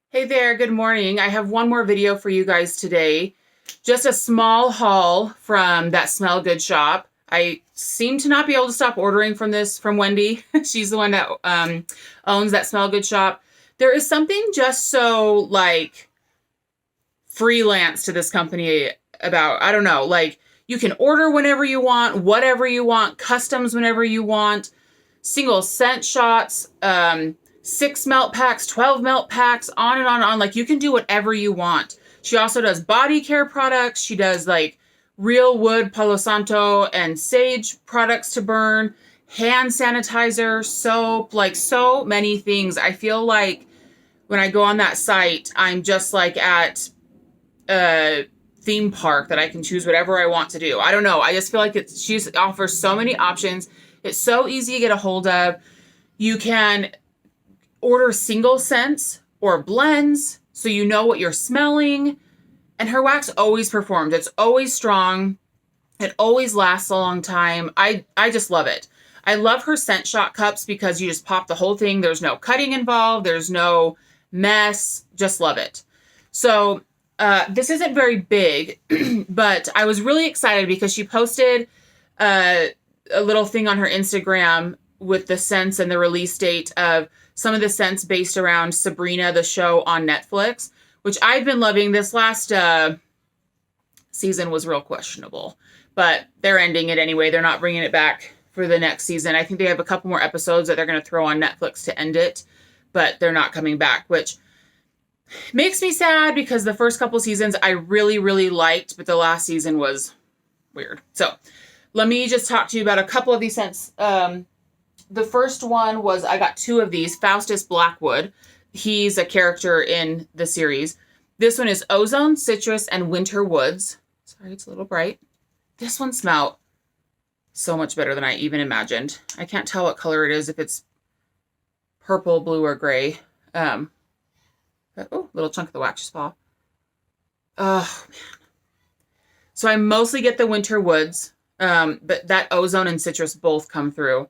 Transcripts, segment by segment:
Hey there, good morning. I have one more video for you guys today. Just a small haul from that Smell Good shop. I seem to not be able to stop ordering from this from Wendy. She's the one that owns that Smell Good shop. There is something just so like freelance to this company about, I don't know, like you can order whenever you want, whatever you want, customs whenever you want, single scent shots, 6 melt packs, 12 melt packs, on and on and on. Like you can do whatever you want. She also does body care products. She does like real wood, Palo Santo, and sage products to burn, hand sanitizer, soap, like so many things. I feel like when I go on that site, I'm just like at a theme park that I can choose whatever I want to do. I don't know. I just feel like she offers so many options. It's so easy to get a hold of. You can order single scents or blends so you know what you're smelling. And her wax always performs. It's always strong. It always lasts a long time. I just love it. I love her scent shot cups because you just pop the whole thing. There's no cutting involved. There's no mess. Just love it. So this isn't very big, but I was really excited because she posted a little thing on her Instagram with the scents and the release date of some of the scents based around Sabrina, the show on Netflix, which I've been loving. This last season was real questionable, but they're ending it anyway. They're not bringing it back for the next season. I think they have a couple more episodes that they're going to throw on Netflix to end it, but they're not coming back, which makes me sad because the first couple seasons I really, really liked, but the last season was weird. So let me just talk to you about a couple of these scents. The first one was, I got 2 of these, Faustus Blackwood. He's a character in the series. This one is Ozone, Citrus, and Winter Woods. Sorry, it's a little bright. This one smelled so much better than I even imagined. I can't tell what color it is, if it's purple, blue, or gray. Oh, little chunk of the wax just fall. Oh, man. So I mostly get the Winter Woods, but that Ozone and Citrus both come through.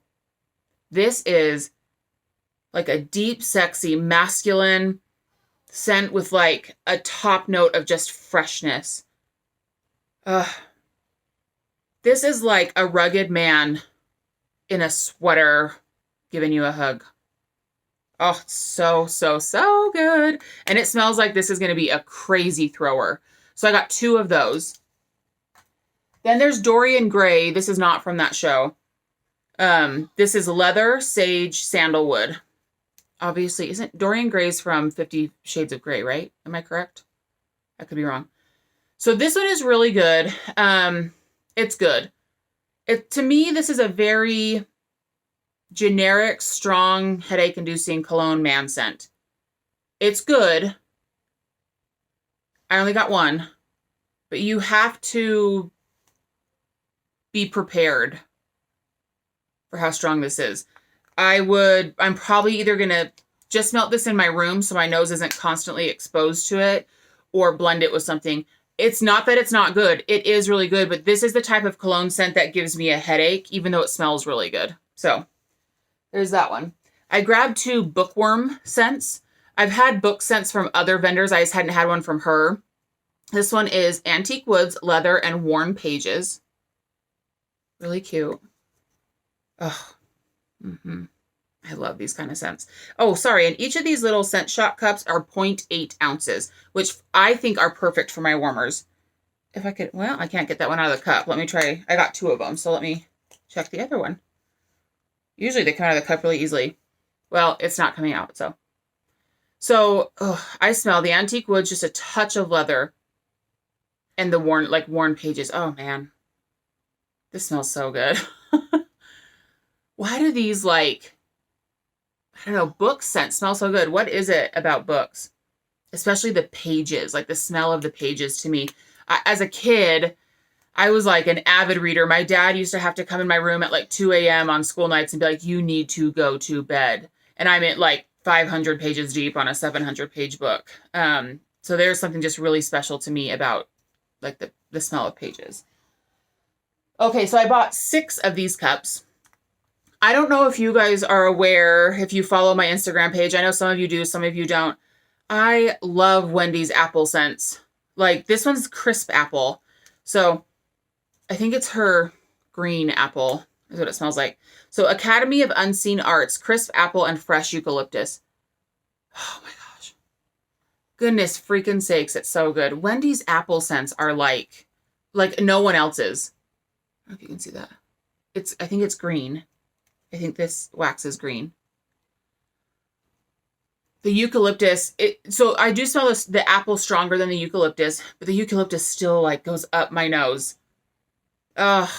This is like a deep, sexy, masculine scent with like a top note of just freshness. This is like a rugged man in a sweater giving you a hug. Oh, so good. And it smells like this is going to be a crazy thrower. So I got 2 of those. Then there's Dorian Gray. This is not from that show. This is leather, sage, sandalwood. Obviously, isn't Dorian Gray's from 50 Shades of Grey, right? Am I correct? I could be wrong. So this one is really good. It's good. To me, this is a very generic, strong, headache-inducing cologne man scent. It's good. I only got 1, but you have to be prepared for how strong this is. I'm probably either going to just melt this in my room so my nose isn't constantly exposed to it, or blend it with something. It's not that it's not good. It is really good, but this is the type of cologne scent that gives me a headache, even though it smells really good. So there's that one. I grabbed 2 bookworm scents. I've had book scents from other vendors. I just hadn't had one from her. This one is Antique Woods, Leather, and Worn Pages. Really cute. Oh, I love these kind of scents. Oh, sorry. And each of these little scent shot cups are 0.8 ounces, which I think are perfect for my warmers. If I could, well, I can't get that one out of the cup. Let me try. I got 2 of them, so let me check the other one. Usually they come out of the cup really easily. Well, it's not coming out, so. So, I smell the Antique Woods, just a touch of leather, and the worn pages. Oh, man. This smells so good. Why do these, like, I don't know, book scents smell so good? What is it about books? Especially the pages, like the smell of the pages to me. As a kid, I was like an avid reader. My dad used to have to come in my room at like 2 a.m. on school nights and be like, you need to go to bed. And I'm at like 500 pages deep on a 700-page book. So there's something just really special to me about like the smell of pages. Okay, so I bought 6 of these cups. I don't know if you guys are aware, if you follow my Instagram page. I know some of you do, some of you don't. I love Wendy's apple scents. Like this one's crisp apple. So I think it's her green apple is what it smells like. So Academy of Unseen Arts, crisp apple and fresh eucalyptus. Oh my gosh. Goodness freaking sakes, it's so good. Wendy's apple scents are like no one else's. I don't know if you can see that. I think it's green. I think this wax is green. The eucalyptus, so I do smell the apple stronger than the eucalyptus, but the eucalyptus still like goes up my nose. Ugh.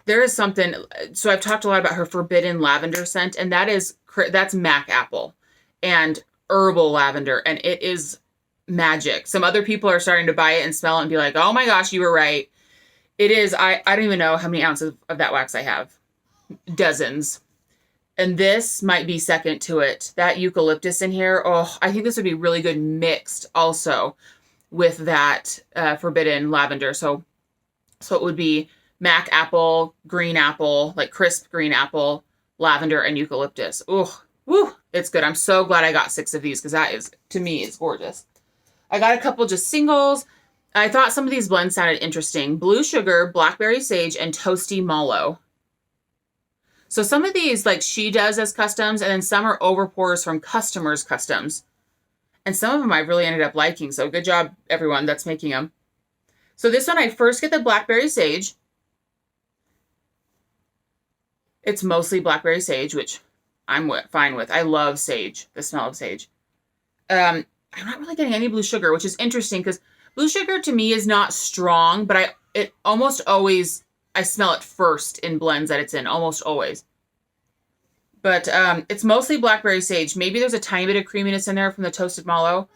There is something, so I've talked a lot about her forbidden lavender scent, and that's Mac apple and herbal lavender, and it is magic. Some other people are starting to buy it and smell it and be like, oh my gosh, you were right. It is, I don't even know how many ounces of that wax I have. Dozens. And this might be second to it. That eucalyptus in here, oh, I think this would be really good mixed also with that forbidden lavender. So it would be Mac apple, green apple, like crisp green apple, lavender, and eucalyptus. Oh, woo, it's good. I'm so glad I got 6 of these because that is, to me, it's gorgeous. I got a couple just singles. I thought some of these blends sounded interesting. Blue Sugar, Blackberry Sage, and Toasty Mallow. So some of these, like she does as customs, and then some are overpours from customers' customs. And some of them I really ended up liking. So good job, everyone that's making them. So this one, I first get the Blackberry Sage. It's mostly Blackberry Sage, which I'm fine with. I love sage, the smell of sage. I'm not really getting any Blue Sugar, which is interesting because Blue Sugar to me is not strong, but it almost always, I smell it first in blends that it's in, almost always. But it's mostly Blackberry Sage. Maybe there's a tiny bit of creaminess in there from the Toasted Mallow,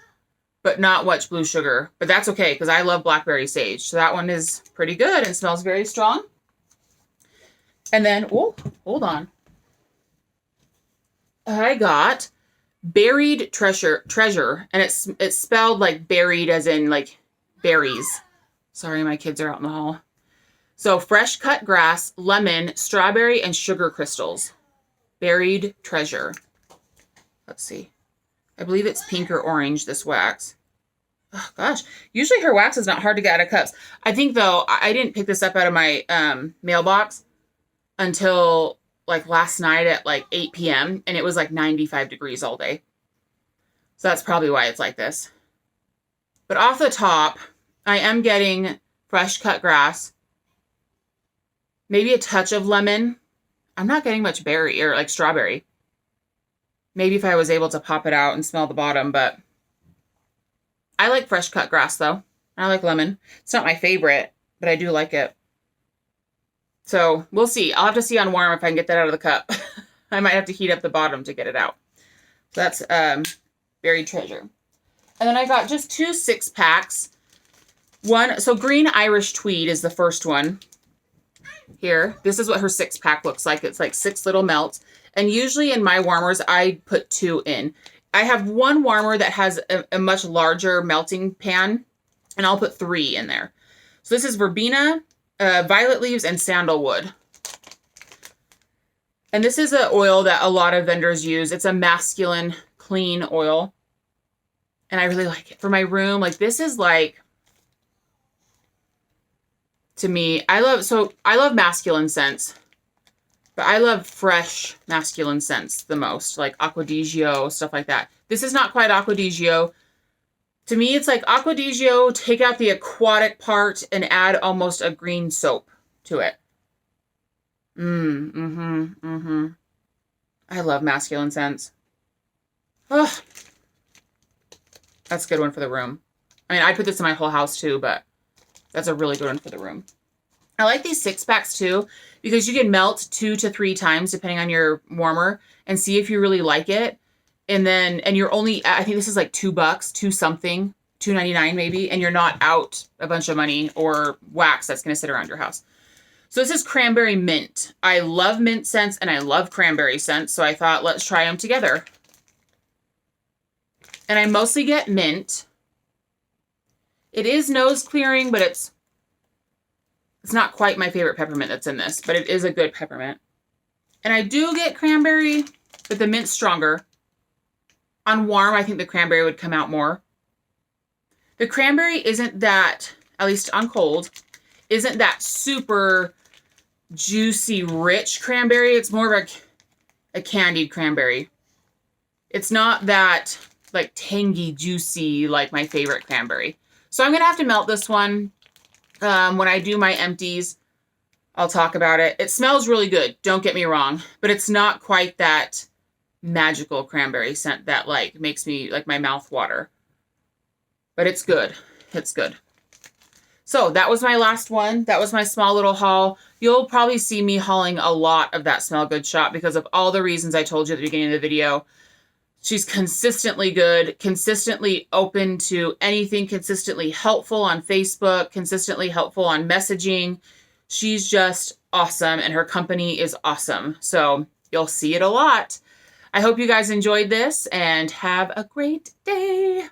but not much Blue Sugar. But that's okay because I love Blackberry Sage. So that one is pretty good and smells very strong. And then, oh, hold on. I got Buried Treasure, and it's spelled like buried as in like berries. Sorry, my kids are out in the hall. So fresh cut grass, lemon, strawberry, and sugar crystals. Buried Treasure. Let's see. I believe it's pink or orange, this wax. Oh, gosh. Usually her wax is not hard to get out of cups. I think, though, I didn't pick this up out of my mailbox until like last night at like 8 p.m. and it was like 95 degrees all day. So that's probably why it's like this. But off the top, I am getting fresh cut grass. Maybe a touch of lemon. I'm not getting much berry or like strawberry. Maybe if I was able to pop it out and smell the bottom, but I like fresh cut grass though. I like lemon. It's not my favorite, but I do like it. So we'll see. I'll have to see on warm if I can get that out of the cup. I might have to heat up the bottom to get it out. So that's Buried Treasure. And then I got just 2 6-packs. So Green Irish Tweed is the first one. Here, this is what her 6-pack looks like. It's like 6 little melts. And usually in my warmers, I put 2 in. I have one warmer that has a much larger melting pan, and I'll put 3 in there. So this is verbena, violet leaves, and sandalwood. And this is an oil that a lot of vendors use. It's a masculine, clean oil. And I really like it. For my room, like this is like, to me, I love masculine scents. But I love fresh masculine scents the most. Like Acqua di Gio, stuff like that. This is not quite Acqua di Gio. To me, it's like Acqua di Gio, take out the aquatic part and add almost a green soap to it. I love masculine scents. Oh, that's a good one for the room. I mean, I put this in my whole house too, but that's a really good one for the room. I like these 6-packs too, because you can melt 2 to 3 times depending on your warmer and see if you really like it. And you're only, I think this is like $2, $2 something, $2.99 maybe, and you're not out a bunch of money or wax that's going to sit around your house. So this is Cranberry Mint. I love mint scents and I love cranberry scents, so I thought let's try them together. And I mostly get mint. It is nose clearing, but it's not quite my favorite peppermint that's in this, but it is a good peppermint. And I do get cranberry, but the mint's stronger. On warm, I think the cranberry would come out more. The cranberry isn't that, at least on cold, isn't that super juicy, rich cranberry. It's more of a candied cranberry. It's not that like tangy, juicy, like my favorite cranberry. So I'm going to have to melt this one. When I do my empties, I'll talk about it. It smells really good. Don't get me wrong, but it's not quite that magical cranberry scent that like makes me like my mouth water. But it's good. It's good. So that was my last one. That was my small little haul. You'll probably see me hauling a lot of that Smell Good shop because of all the reasons I told you at the beginning of the video. She's consistently good, consistently open to anything, consistently helpful on Facebook, consistently helpful on messaging. She's just awesome, and her company is awesome. So you'll see it a lot. I hope you guys enjoyed this, and have a great day.